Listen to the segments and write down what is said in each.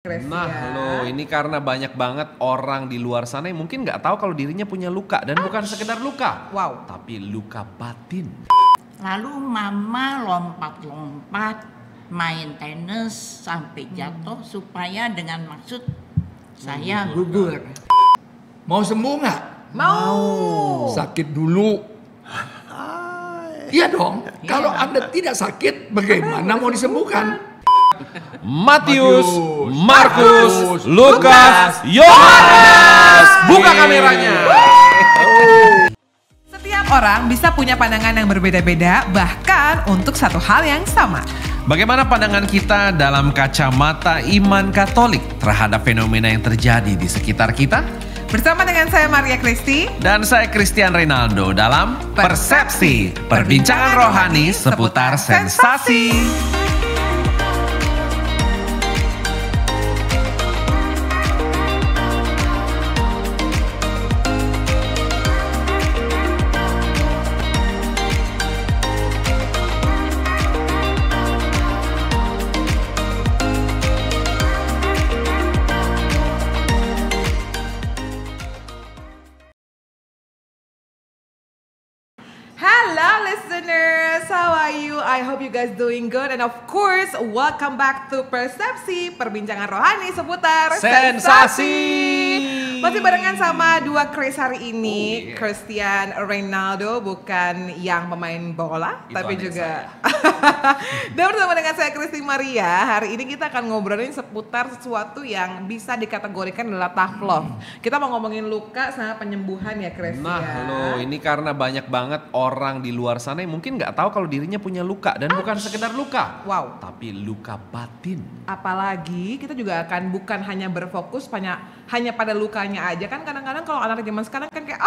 Nah lo, ini karena banyak banget orang di luar sana yang mungkin nggak tahu kalau dirinya punya luka. Dan bukan sekedar luka, tapi luka batin. Lalu mama lompat-lompat, main tenis sampai jatuh supaya dengan maksud saya gugur. Mau sembuh nggak? Mau. Sakit dulu. Iya dong. Kalau Anda tidak sakit, bagaimana mau disembuhkan? Matius, Markus, Lukas, Yohanes. Buka kameranya. Setiap orang bisa punya pandangan yang berbeda-beda, bahkan untuk satu hal yang sama. Bagaimana pandangan kita dalam kacamata iman Katolik terhadap fenomena yang terjadi di sekitar kita? Bersama dengan saya Maria Kristi Dan saya Christian Reynaldo dalam Persepsi, perbincangan rohani seputar sensasi. Hello listeners, how are you? I hope you guys doing good. And of course, welcome back to Persepsi, perbincangan rohani seputar Sensasi. Masih barengan sama dua Chris hari ini. Christian Reynaldo, bukan yang pemain bola, Itu tapi adik juga dan bersama dengan saya Christy Maria. Hari ini kita akan ngobrolin seputar sesuatu yang bisa dikategorikan adalah tough love. Kita mau ngomongin luka sama penyembuhan ya, Chris. Nah lo, ini karena banyak banget orang di luar sana yang mungkin nggak tahu kalau dirinya punya luka. Dan bukan sekedar luka, tapi luka batin. Apalagi kita juga akan bukan hanya berfokus hanya pada lukanya aja. Kan kadang-kadang kalau anak zaman sekarang kan kayak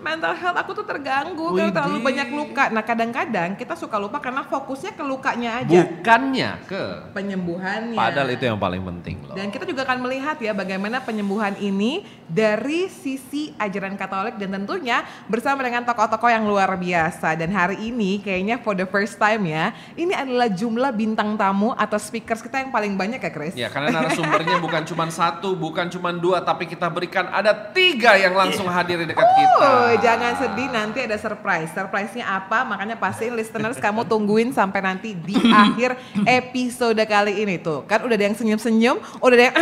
mental health aku tuh terganggu karena terlalu banyak luka. Nah kadang-kadang kita suka lupa karena fokusnya ke lukanya aja, bukannya ke penyembuhannya. Padahal itu yang paling penting loh. Dan kita juga akan melihat ya bagaimana penyembuhan ini dari sisi ajaran Katolik dan tentunya bersama dengan tokoh-tokoh yang luar biasa. Dan hari ini kayaknya for the first time ya, ini adalah jumlah bintang tamu atau speakers kita yang paling banyak ya, Chris? Ya, karena narasumbernya bukan cuma satu, bukan cuma dua, tapi kita berikan ada 3 yang langsung hadir di dekat kita. Jangan sedih, nanti ada surprise. Surprise-nya apa? Makanya pastiin listeners kamu tungguin sampai nanti di akhir episode kali ini tuh. Kan udah ada yang senyum-senyum, udah ada yang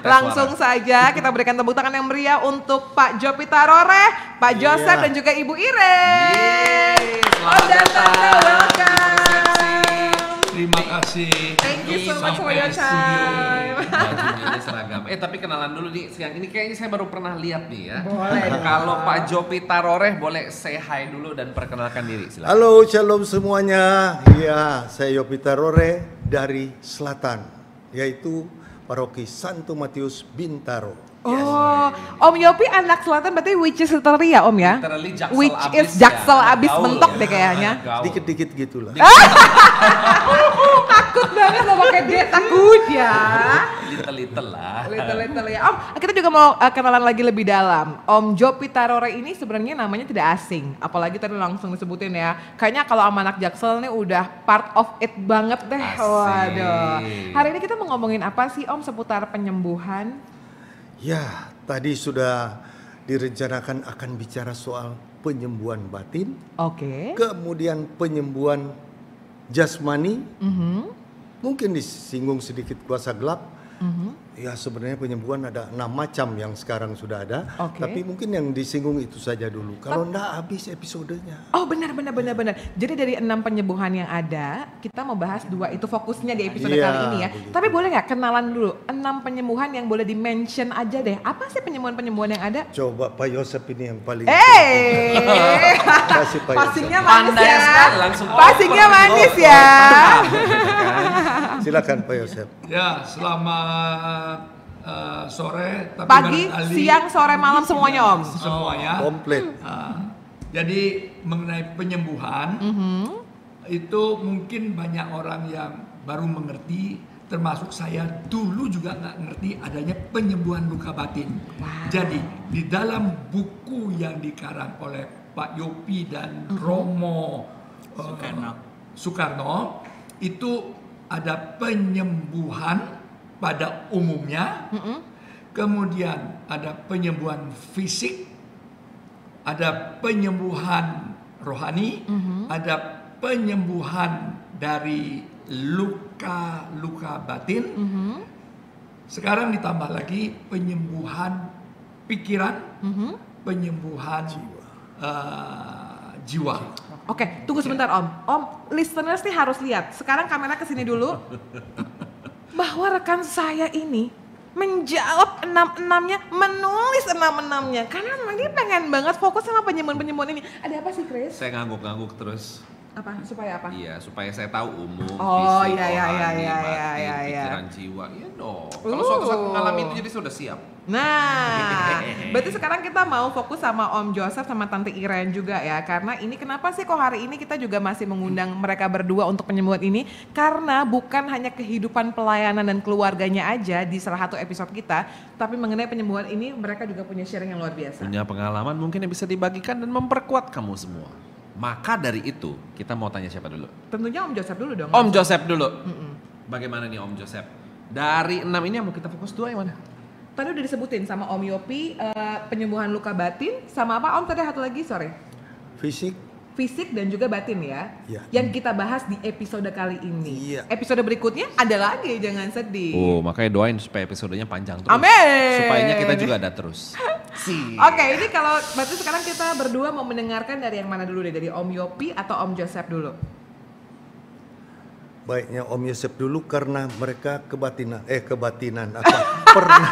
langsung saja kita berikan tepuk tangan yang meriah untuk Pak Jopi Tarore, Pak Joseph dan juga Ibu Irene. Selamat datang. Welcome. Terima kasih. Thank you so much for your time. Bajunya seragam. Tapi kenalan dulu nih, siang ini kayaknya saya baru pernah lihat nih ya. Boleh. Kalau Pak Jopi Tarore boleh say hi dulu dan perkenalkan diri, silakan. Halo, shalom semuanya. Ya, saya Yopi Tarore dari Selatan, yaitu Paroki Santo Matius Bintaro. Oh, Om Yopi anak selatan berarti which is literally ya Om ya? Literally jaksel Which abis is jaksel ya, abis gaul mentok ya. deh kayaknya. Gaul. Dikit-dikit gitulah. Takut banget lo pakai dia, takut ya. Little lah. Little ya. Om, kita juga mau kenalan lagi lebih dalam. Om Jopi Tarore ini sebenarnya namanya tidak asing. Apalagi tadi langsung disebutin ya. Kayaknya kalau sama anak jaksel nih udah part of it banget deh. Asik. Waduh. Hari ini kita mau ngomongin apa sih Om seputar penyembuhan? Ya, tadi sudah direncanakan akan bicara soal penyembuhan batin, Oke. kemudian penyembuhan jasmani, mungkin disinggung sedikit kuasa gelap. Ya, sebenarnya penyembuhan ada 6 macam yang sekarang sudah ada, Oke. tapi mungkin yang disinggung itu saja dulu. Kalau enggak habis episodenya. Oh benar. Jadi dari 6 penyembuhan yang ada, kita mau bahas 2 itu fokusnya di episode Iya, kali ini ya. begitu. Tapi boleh nggak kenalan dulu 6 penyembuhan yang boleh di-mention aja deh. Apa sih penyembuhan-penyembuhan yang ada? Coba Pak Yosep ini yang paling. Kasih Pak Yosep. Passingnya manis Pandai ya. sekali, langsung Passingnya oper. manis ya. Silakan Pak Yosep. Ya, selamat sore. Tapi Pagi, barangkali siang, sore, malam semuanya Om. semuanya. Komplit. Jadi mengenai penyembuhan itu mungkin banyak orang yang baru mengerti, termasuk saya dulu juga nggak ngerti adanya penyembuhan luka batin. Jadi di dalam buku yang dikarang oleh Pak Yopi dan Romo Soekarno itu ada penyembuhan pada umumnya, kemudian ada penyembuhan fisik, ada penyembuhan rohani, ada penyembuhan dari luka-luka batin. Sekarang ditambah lagi penyembuhan pikiran, penyembuhan jiwa. Oke, tunggu sebentar Om. Om, listeners nih harus lihat. Sekarang kamera kesini dulu. Bahwa rekan saya ini menjawab 6-6-nya, menulis 6-6-nya. Karena dia pengen banget fokus sama penyembuhan-penyembuhan ini. Ada apa sih, Chris? Saya ngangguk-ngangguk terus. Apa? Supaya apa? Iya, supaya saya tahu umum, Oh, fisik, iya, rohani, iya, batin, iya. pikiran jiwa. Iya dong. Kalau suatu saat mengalami itu jadi sudah siap. Nah, berarti sekarang kita mau fokus sama Om Joseph sama Tante Iren juga ya. Karena ini kenapa sih kok hari ini kita juga masih mengundang mereka berdua untuk penyembuhan ini? Karena bukan hanya kehidupan pelayanan dan keluarganya aja di salah satu episode kita, tapi mengenai penyembuhan ini mereka juga punya sharing yang luar biasa. Punya pengalaman mungkin yang bisa dibagikan dan memperkuat kamu semua. Maka dari itu kita mau tanya siapa dulu? Tentunya Om Joseph dulu dong. Om Joseph dulu. Bagaimana nih Om Joseph? Dari 6 ini yang mau kita fokus 2 yang mana? Tadi udah disebutin sama Om Yopi penyembuhan luka batin, sama apa Om tadi satu lagi sorry? Fisik dan juga batin ya. Iya. Yang kita bahas di episode kali ini. Iya. Episode berikutnya ada lagi, jangan sedih. Oh, makanya doain supaya episodenya panjang terus. Amin. Supaya kita juga ada terus. Oke, ini kalau berarti sekarang kita berdua mau mendengarkan dari yang mana dulu deh? Dari Om Yopi atau Om Joseph dulu? Baiknya Om Yosef dulu karena mereka kebatinan pernah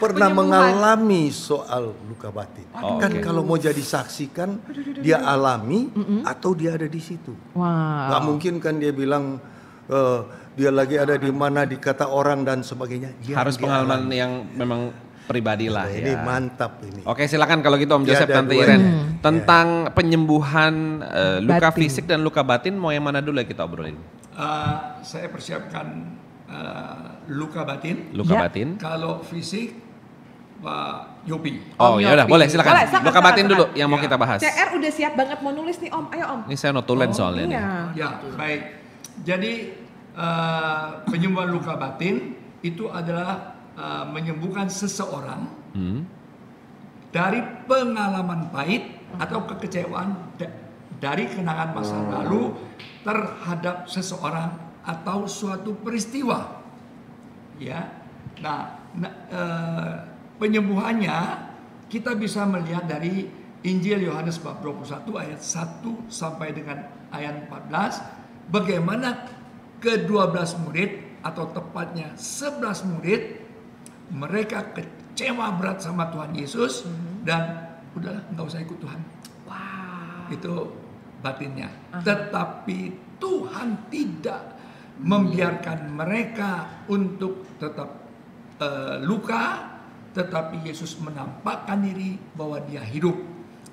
Penyembuhan. mengalami soal luka batin. Oh, Kan oke. kalau mau jadi saksi kan dia alami atau dia ada di situ. Wow. Gak mungkin kan dia bilang dia lagi ada di mana dikata orang dan sebagainya. Dia Harus lagi pengalaman alami. yang memang pribadi lah ya. Ini mantap ini. Oke, silakan kalau gitu Om Joseph, ada Tante duanya. Iren. Tentang penyembuhan luka Batin. fisik dan luka batin, mau yang mana dulu ya kita obrolin? Saya persiapkan luka batin. Luka Ya. batin. Kalau fisik, Pak Yopi. Oh Om ya udah, Yopi. boleh silakan. Boleh, silakan, Luka batin silakan. dulu yang mau Ya. kita bahas. CR udah siap banget mau nulis nih Om, ayo Om. Ini saya notulen soalnya nih. Iya. Ya, baik. Jadi penyembuhan luka batin itu adalah menyembuhkan seseorang dari pengalaman pahit atau kekecewaan dari kenangan masa lalu terhadap seseorang atau suatu peristiwa. Ya. Nah, penyembuhannya kita bisa melihat dari Injil Yohanes bab 21 ayat 1 sampai dengan ayat 14 bagaimana ke-12 murid atau tepatnya 11 murid mereka kecewa berat sama Tuhan Yesus dan udahlah nggak usah ikut Tuhan. Wow. Itu batinnya. Tetapi Tuhan tidak membiarkan mereka untuk tetap luka, tetapi Yesus menampakkan diri bahwa dia hidup.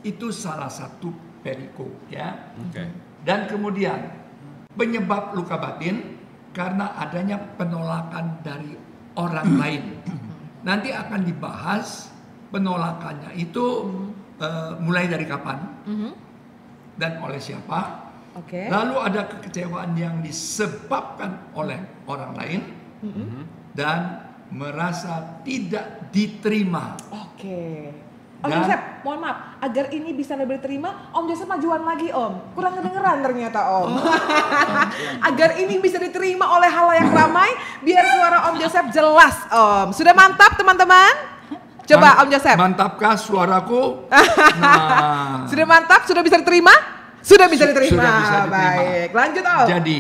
Itu salah satu perikop ya. Oke. Dan kemudian penyebab luka batin karena adanya penolakan dari orang lain. Nanti akan dibahas penolakannya itu mulai dari kapan dan oleh siapa. Oke. Lalu ada kekecewaan yang disebabkan oleh orang lain dan merasa tidak diterima. Oke. Om Dan- Joseph, mohon maaf, agar ini bisa lebih diterima, Om Joseph majuan lagi Om. Kurang kedengeran ternyata Om. Agar ini bisa diterima oleh halayak ramai, biar suara Om Joseph jelas Om. Sudah mantap teman-teman? Coba Om Joseph. Mantapkah suaraku? Nah, Sudah mantap? Sudah bisa diterima? Sudah bisa diterima. Sudah bisa diterima. Baik, lanjut Om. Jadi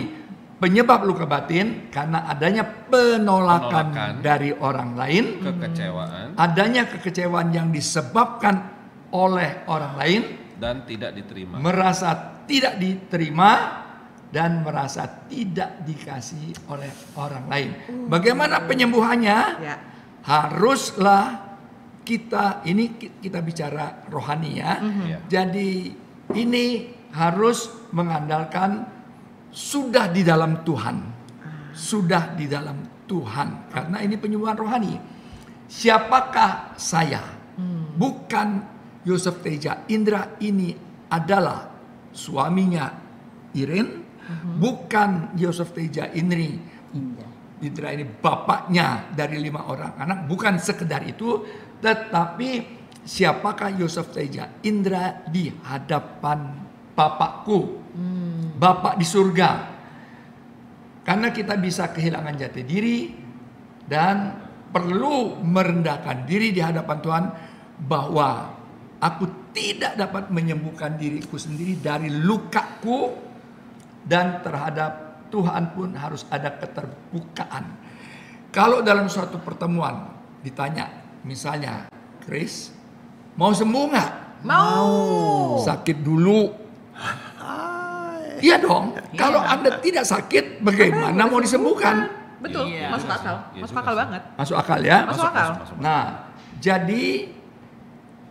penyebab luka batin karena adanya penolakan Penolakan. dari orang lain, Kekecewaan adanya kekecewaan yang disebabkan oleh orang lain, dan tidak diterima. merasa tidak diterima dan merasa tidak dikasih oleh orang lain. Bagaimana penyembuhannya? Ya. Haruslah kita bicara rohani ya. Ya. Jadi ini harus mengandalkan sudah di dalam Tuhan. Sudah di dalam Tuhan. Karena ini penyembuhan rohani. Siapakah saya? Bukan Yosef Teja. Indra ini adalah suaminya Iren. Bukan Yosef Teja ini Indra ini bapaknya dari 5 orang anak. Bukan sekedar itu, tetapi siapakah Yosef Teja? Indra di hadapan Bapakku, Bapak di surga. Karena kita bisa kehilangan jati diri dan perlu merendahkan diri di hadapan Tuhan, bahwa aku tidak dapat menyembuhkan diriku sendiri dari lukaku, dan terhadap Tuhan pun harus ada keterbukaan. Kalau dalam suatu pertemuan ditanya, misalnya, Chris, mau sembuh nggak? Mau. Sakit dulu. Iya dong. Kalau Anda tidak sakit, bagaimana mau disembuhkan? Betul, Iya. masuk akal. Iya Masuk juga akal sih. banget. Masuk akal ya? Masuk akal. Nah, jadi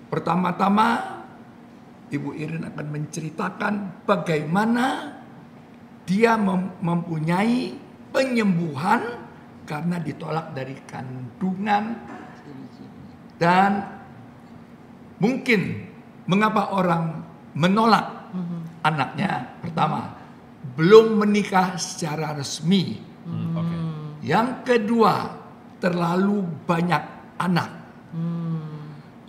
pertama-tama Ibu Irin akan menceritakan bagaimana dia mempunyai penyembuhan karena ditolak dari kandungan, dan mungkin mengapa orang menolak anaknya. Pertama, belum menikah secara resmi. Oke. Yang kedua, terlalu banyak anak.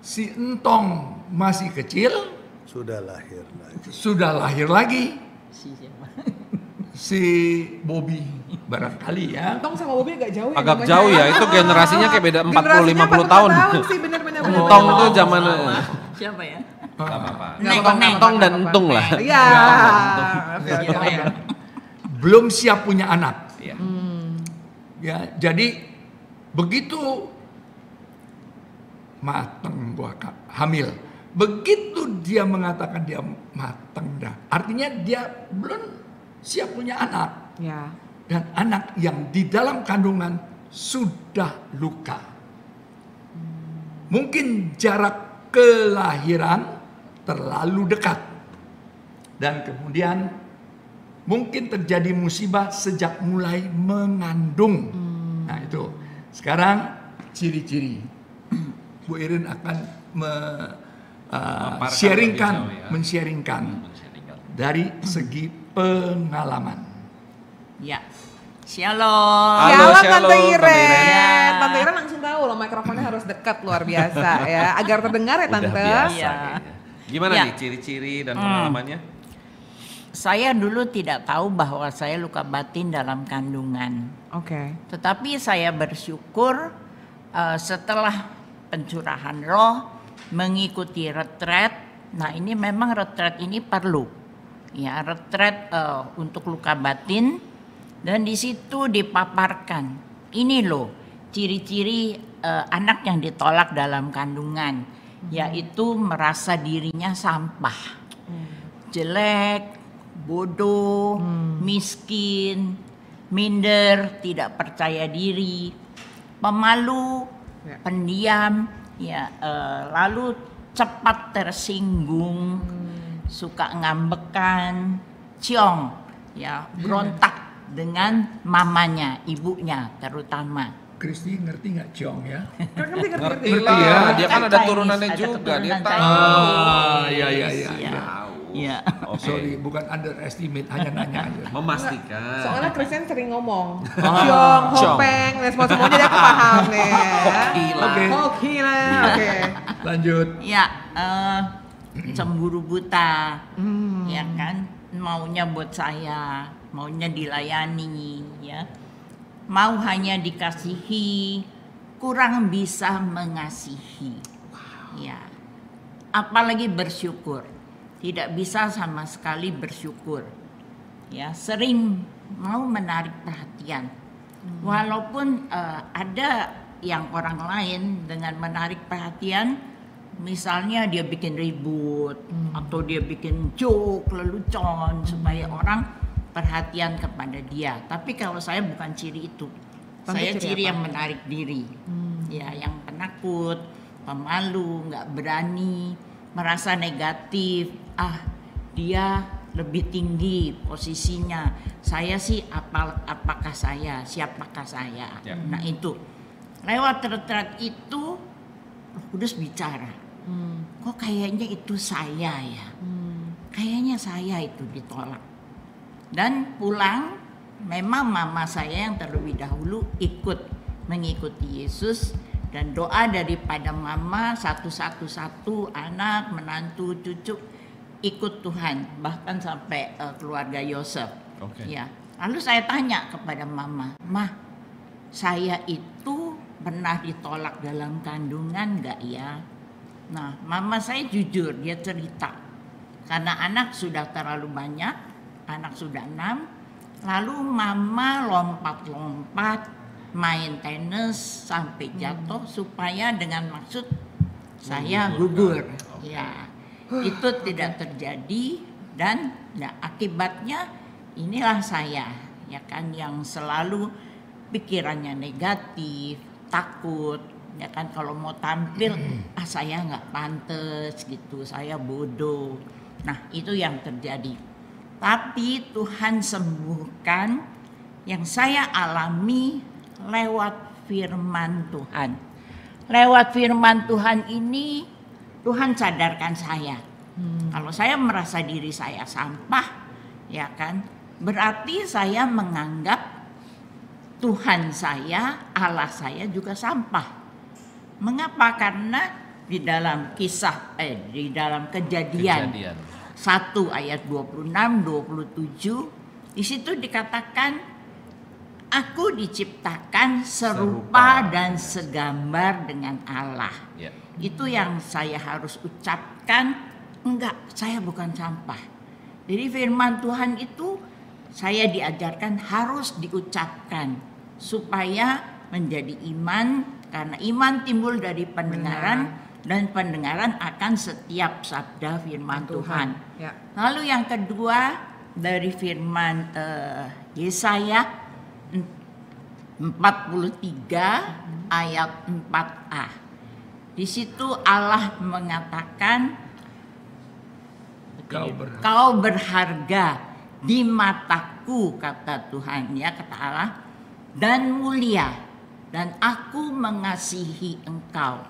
Si Entong masih kecil, Sudah lahir lagi. sudah lahir lagi. Si siapa? Si Bobby barangkali ya. Entong sama Bobby agak jauh ya. Agak namanya. jauh ya, itu generasinya kayak beda 40-50 Generasinya 40 tahun. sih, bener-bener. Entong tuh zaman Siapa ya? Gak apa-apa. Neng, Entong dan entung lah. Iya. Siapa ya? Belum siap punya anak. Iya. Ya, jadi begitu mateng gua hamil, begitu dia mengatakan dia mateng dah, artinya dia belum siap punya anak, Ya. dan anak yang di dalam kandungan sudah luka. Mungkin jarak kelahiran terlalu dekat, dan kemudian mungkin terjadi musibah sejak mulai mengandung. Nah itu. Sekarang ciri-ciri. Bu Irin akan Memaparkan sharingkan, lebih jauh ya. men-sharingkan dari segi pengalaman. Ya. Shalom. Halo, Shalom shalom, Tante Tante Iren. Iren. Tante Iren langsung tahu loh mikrofonnya harus dekat luar biasa ya, agar terdengar ya Udah Tante. biasa Iya. kayaknya. Gimana Ya. nih ciri-ciri dan pengalamannya? Saya dulu tidak tahu bahwa saya luka batin dalam kandungan. Oke. Tetapi saya bersyukur setelah pencurahan roh, mengikuti retret. Nah ini memang retret ini perlu. Ya retret untuk luka batin. Dan di situ dipaparkan. Ini loh ciri-ciri anak yang ditolak dalam kandungan. Yaitu merasa dirinya sampah. Jelek, bodoh, miskin, minder, tidak percaya diri, pemalu, Ya. pendiam, ya, lalu cepat tersinggung, suka ngambekan, ciong, ya, berontak dengan mamanya, ibunya terutama. Kristi ngerti nggak Ciong ya? Ngerti Ngerti lah, ya. dia kan ada Chinese, turunannya ada juga, dia keturunan tahu. Iya iya iya. Iya. Iya. Oke. Sorry, bukan underestimate, hanya nanya aja. Memastikan. Soalnya Christian sering ngomong, Oh, ciong, ciong. hopeng, dan semuanya jadi aku paham nih. Gila. Oke. Gila, oke. Lanjut. Ya, cemburu buta, ya kan, maunya buat saya, maunya dilayani, ya, mau hanya dikasihi, kurang bisa mengasihi, ya, apalagi bersyukur, tidak bisa sama sekali bersyukur, ya, sering mau menarik perhatian, walaupun ada yang orang lain dengan menarik perhatian. Misalnya dia bikin ribut atau dia bikin joke lelucon supaya orang perhatian kepada dia. Tapi kalau saya bukan ciri itu. Tante Saya ciri ciri apa? yang menarik diri. Ya, yang penakut, pemalu, nggak berani, merasa negatif. Ah, dia lebih tinggi posisinya. Saya sih apakah saya, siapakah saya. Ya. Nah, itu. Lewat retret itu Roh Kudus bicara. Kok kayaknya itu saya ya. Kayaknya saya itu ditolak. Dan pulang memang mama saya yang terlebih dahulu ikut mengikuti Yesus, dan doa daripada mama satu anak, menantu, cucu ikut Tuhan, bahkan sampai keluarga Yosef. Oke. Ya. Lalu saya tanya kepada mama, "Mah, saya itu pernah ditolak dalam kandungan nggak ya?" Nah, mama saya jujur, dia cerita. Karena anak sudah terlalu banyak, anak sudah 6, lalu mama lompat-lompat, main tenis sampai jatuh supaya dengan maksud saya gugur. Ya, itu tidak terjadi, dan ya, akibatnya inilah saya, ya kan, yang selalu pikirannya negatif, takut, ya kan, kalau mau tampil saya nggak pantas gitu, saya bodoh. Nah, itu yang terjadi. Tapi Tuhan sembuhkan, yang saya alami lewat firman Tuhan. Lewat firman Tuhan ini Tuhan sadarkan saya. Kalau saya merasa diri saya sampah, ya kan, berarti saya menganggap Tuhan saya, Allah saya juga sampah. Mengapa? Karena di dalam di dalam Kejadian 1 ayat 26-27 di situ dikatakan, aku diciptakan serupa dan segambar dengan Allah. Ya. Itu yang saya harus ucapkan, enggak, saya bukan sampah. Jadi firman Tuhan itu saya diajarkan harus diucapkan supaya menjadi iman, karena iman timbul dari pendengaran dan pendengaran akan setiap sabda firman Tuhan. Ya. Lalu yang kedua dari firman Yesaya 43 ayat 4a. Di situ Allah mengatakan, kau berharga di mataku, kata Tuhan, ya, kata Allah, dan mulia, dan aku mengasihi engkau.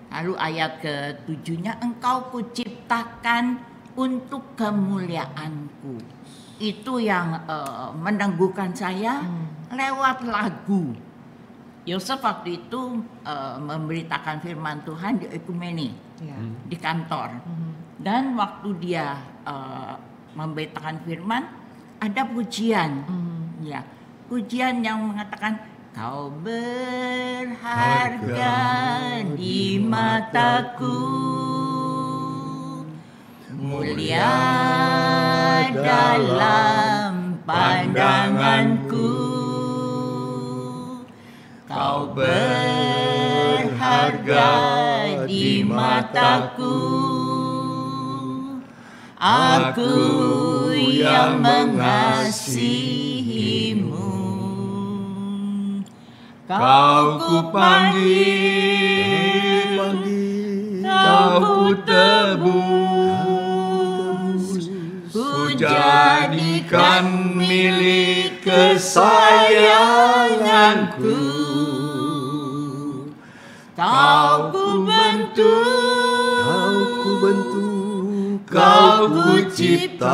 Lalu ayat ke-7-nya, engkau kuciptakan untuk kemuliaanku. Itu yang meneguhkan saya lewat lagu. Yosef waktu itu memberitakan firman Tuhan di ekumene, di kantor. Dan waktu dia memberitakan firman, ada pujian, ya, pujian yang mengatakan, kau berharga di mataku, mulia dalam pandanganku, kau berharga di mataku, aku yang mengasihimu. Kau kupanggil, kau kutebus, kujadikan milik kesayanganku. Kau kubentuk, kau kuciptakan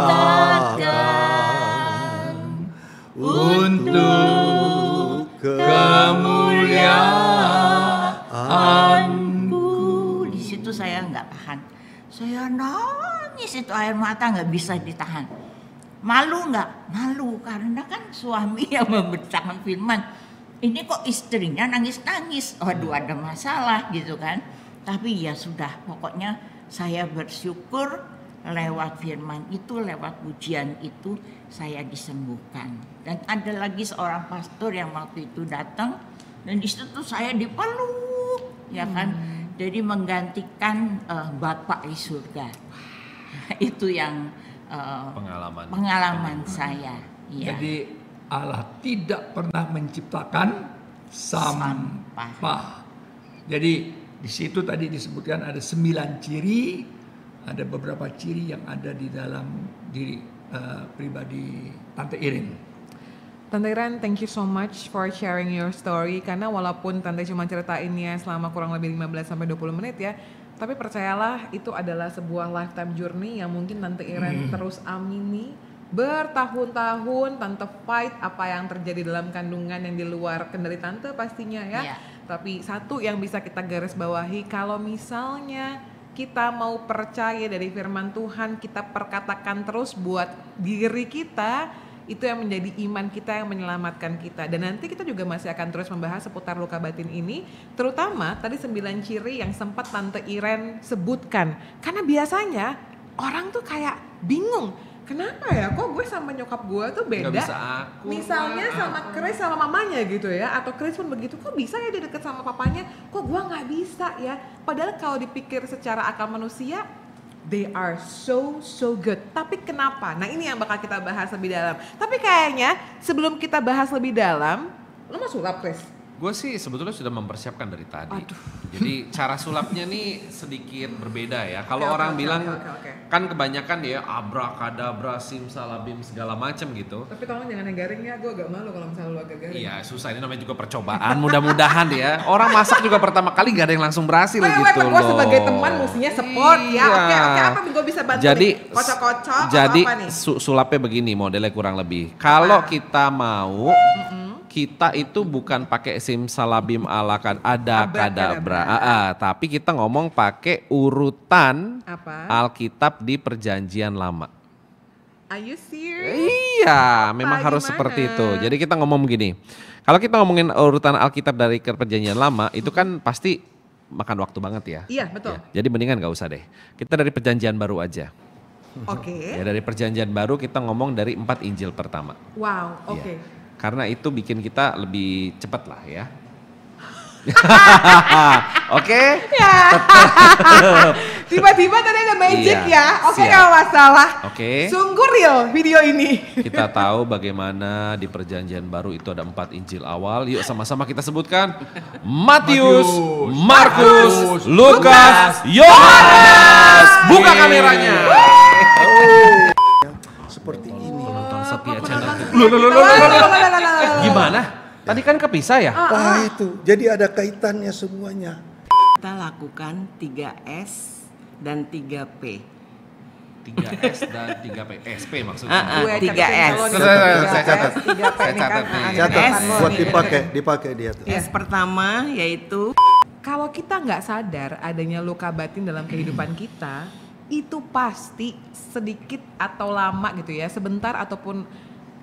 untuk kemuliaanku. Di situ saya nggak tahan, saya nangis, itu air mata nggak bisa ditahan. Malu nggak? Malu, karena kan suami yang memberitakan firman, ini kok istrinya nangis-nangis, waduh ada masalah gitu kan. Tapi ya sudah, pokoknya saya bersyukur lewat firman itu, lewat pujian itu saya disembuhkan. Dan ada lagi seorang pastor yang waktu itu datang, dan di situ saya dipeluk, ya kan. Jadi menggantikan Bapak di surga. Itu yang pengalaman saya. Ya. Jadi Allah tidak pernah menciptakan sampah. Jadi di situ tadi disebutkan ada 9 ciri, ada beberapa ciri yang ada di dalam diri pribadi Tante Irin. Tante Iren, thank you so much for sharing your story. Karena walaupun Tante cuma ceritainnya selama kurang lebih 15-20 menit ya, tapi percayalah itu adalah sebuah lifetime journey yang mungkin Tante Iren terus amini bertahun-tahun tante fight apa yang terjadi dalam kandungan yang di luar kendali tante pastinya ya. Iya. Tapi satu yang bisa kita garis bawahi, kalau misalnya kita mau percaya dari firman Tuhan, kita perkatakan terus buat diri kita, itu yang menjadi iman kita yang menyelamatkan kita. Dan nanti kita juga masih akan terus membahas seputar luka batin ini, terutama tadi 9 ciri yang sempat Tante Iren sebutkan. Karena biasanya orang tuh kayak bingung, kenapa ya kok gue sama nyokap gue tuh beda. Nggak bisa akur. Misalnya sama Chris sama mamanya gitu ya, atau Chris pun begitu, kok bisa ya dia deket sama papanya, kok gue nggak bisa ya. Padahal kalau dipikir secara akal manusia, they are so good. Tapi kenapa? Nah ini yang bakal kita bahas lebih dalam. Tapi kayaknya sebelum kita bahas lebih dalam, lo mau sulap Chris? Gue sih sebetulnya sudah mempersiapkan dari tadi. Aduh. Jadi cara sulapnya nih sedikit berbeda ya. Kalau Oke, orang oke, bilang oke. kan kebanyakan ya abrakadabra, simsalabim segala macam gitu. Tapi tolong jangan yang garing ya, gue agak malu kalau misalnya lo agak garing. Iya susah, ini namanya juga percobaan. Mudah-mudahan ya. Orang masak juga pertama kali gak ada yang langsung berhasil gitu Gue loh. sebagai teman mestinya support ya. Iya. Oke, apa gue bisa bantu Jadi nih? Kocok-kocok jadi atau apa nih? sulapnya begini modelnya kurang lebih. Kalau kita mau kita itu bukan pakai simsalabim ala ada kadabra, tapi kita ngomong pakai urutan Apa? Alkitab di Perjanjian Lama. Are you serious? Iya, memang harus gimana? seperti itu. Jadi kita ngomong begini, kalau kita ngomongin urutan Alkitab dari Perjanjian Lama, itu kan pasti makan waktu banget ya. Iya, betul. Ya, jadi mendingan gak usah deh. Kita dari Perjanjian Baru aja. Oke. Ya dari Perjanjian Baru kita ngomong dari 4 Injil pertama. Wow, oke. Ya. Karena itu bikin kita lebih cepat lah ya. Oke? Ya. Tiba-tiba tadi ada magic Iya, ya. Oke, siap. nggak masalah. Oke. Sungguh real video ini. Kita tahu bagaimana di Perjanjian Baru itu ada 4 Injil awal. Yuk sama-sama kita sebutkan. Matius, Markus, Lukas, Yohanes. Buka kameranya. Seperti ini. Nonton setia channel. Gimana? Gimana? Tadi kan kepisah ya? Wah itu, jadi ada kaitannya semuanya. Kita lakukan 3S dan 3P. 3S dan 3P. SP maksudnya. Gue 3S. catetin kalau nih, Saya catat. 3P Saya ini catat kan, nih. Catat S. buat dipakai dia tuh. S pertama yaitu Kalau kita nggak sadar adanya luka batin dalam kehidupan kita, itu pasti sedikit atau lama gitu ya, sebentar ataupun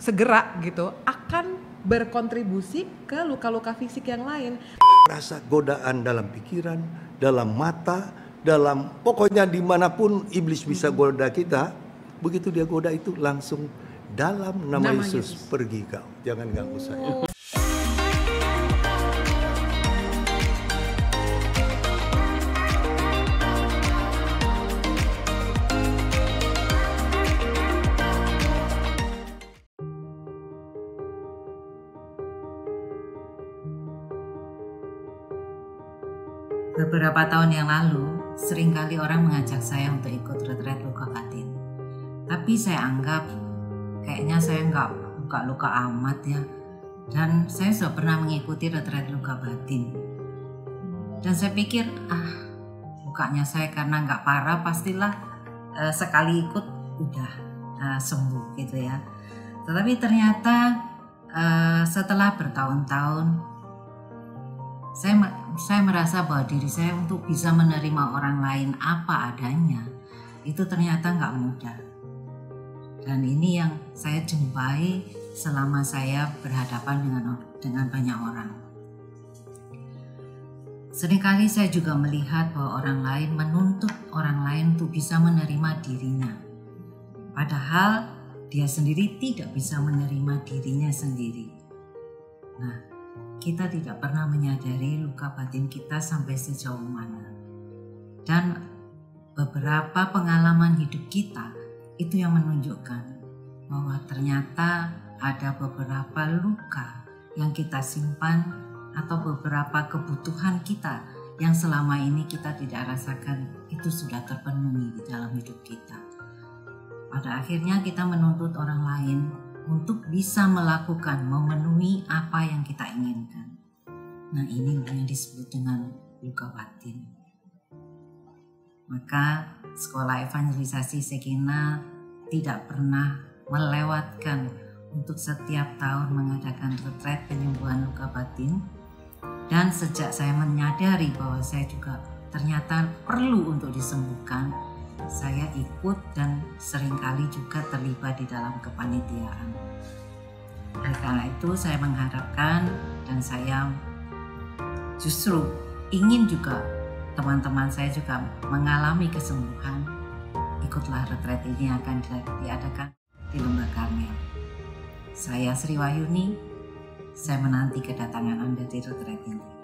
segera gitu, akan berkontribusi ke luka-luka fisik yang lain. Rasa godaan dalam pikiran, dalam mata, dalam pokoknya dimanapun iblis bisa goda kita, begitu dia goda itu langsung dalam nama Yesus pergi kau, jangan ganggu saya. Beberapa tahun yang lalu, seringkali orang mengajak saya untuk ikut retret luka batin. Tapi saya anggap kayaknya saya nggak luka amat ya. Dan saya sudah pernah mengikuti retret luka batin. Dan saya pikir, lukanya saya karena nggak parah pastilah sekali ikut udah sembuh gitu ya. Tetapi ternyata setelah bertahun-tahun saya merasa bahwa diri saya untuk bisa menerima orang lain apa adanya itu ternyata nggak mudah. Dan ini yang saya jumpai selama saya berhadapan dengan banyak orang. Seringkali saya juga melihat bahwa orang lain menuntut orang lain untuk bisa menerima dirinya. Padahal dia sendiri tidak bisa menerima dirinya sendiri. Nah, kita tidak pernah menyadari luka batin kita sampai sejauh mana. Dan beberapa pengalaman hidup kita itu yang menunjukkan bahwa ternyata ada beberapa luka yang kita simpan atau beberapa kebutuhan kita yang selama ini kita tidak rasakan itu sudah terpenuhi di dalam hidup kita. Pada akhirnya kita menuntut orang lain untuk bisa melakukan, memenuhi apa yang kita inginkan. Nah, ini yang disebut dengan luka batin. Maka sekolah evangelisasi Sekina tidak pernah melewatkan untuk setiap tahun mengadakan retret penyembuhan luka batin. Dan sejak saya menyadari bahwa saya juga ternyata perlu untuk disembuhkan, saya ikut dan seringkali juga terlibat di dalam kepanitiaan. Oleh karena itu saya mengharapkan dan saya justru ingin juga teman-teman saya juga mengalami kesembuhan. Ikutlah retret ini akan diadakan di Lembah Karmel. Saya Sri Wahyuni, saya menanti kedatangan Anda di retret ini.